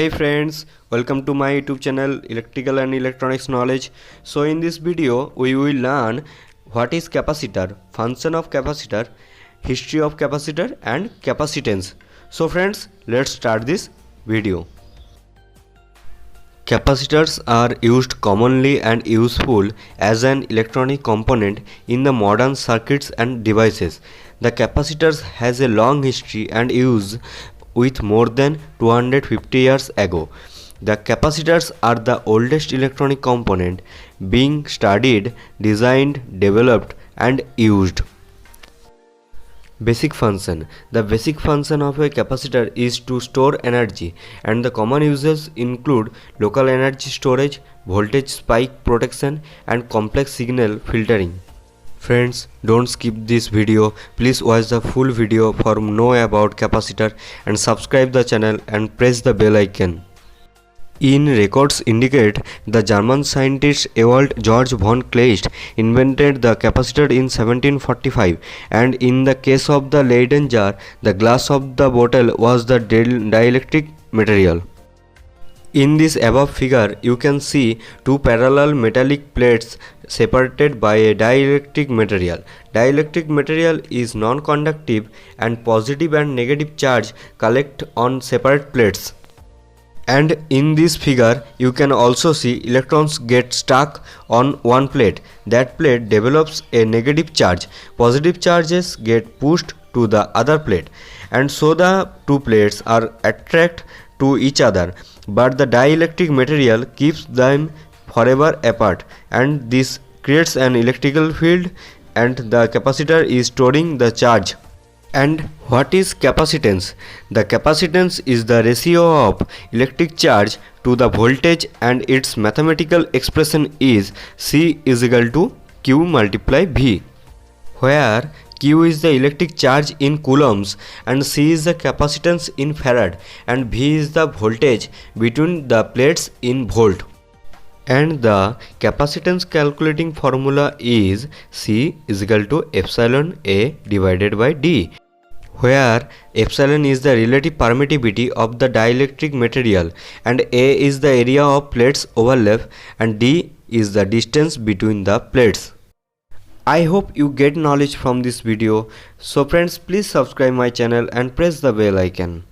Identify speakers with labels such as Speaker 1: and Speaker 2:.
Speaker 1: Hey friends, welcome to my YouTube channel Electrical and Electronics Knowledge. So in this video we will learn what is capacitor, function of capacitor, history of capacitor and capacitance. So friends, let's start this video. Capacitors are used commonly and useful as an electronic component in the modern circuits and devices. The capacitors has a long history and use with more than 250 years ago. The capacitors are the oldest electronic component being studied, designed, developed and used. Basic function. The basic function of a capacitor is to store energy, and the common uses include local energy storage, voltage spike protection and complex signal filtering. Friends, don't skip this video. Please watch the full video for know about capacitor and subscribe the channel and press the bell icon. In records indicate the German scientist Ewald Georg von Kleist invented the capacitor in 1745, and in the case of the Leyden jar, the glass of the bottle was the dielectric material. In this above figure, you can see two parallel metallic plates separated by a dielectric material. Dielectric material is non-conductive and positive and negative charge collect on separate plates. And in this figure, you can also see electrons get stuck on one plate. That plate develops a negative charge. Positive charges get pushed to the other plate, and so the two plates are attracted to each other, but the dielectric material keeps them forever apart, and this creates an electrical field, and the capacitor is storing the charge. And what is capacitance? The capacitance is the ratio of electric charge to the voltage, and its mathematical expression is C is equal to Q multiply V, where Q is the electric charge in coulombs and C is the capacitance in farad and V is the voltage between the plates in volt. And the capacitance calculating formula is C is equal to epsilon A divided by D, where epsilon is the relative permittivity of the dielectric material and A is the area of plates overlap and D is the distance between the plates. I hope you get knowledge from this video. So friends, please subscribe my channel and press the bell icon.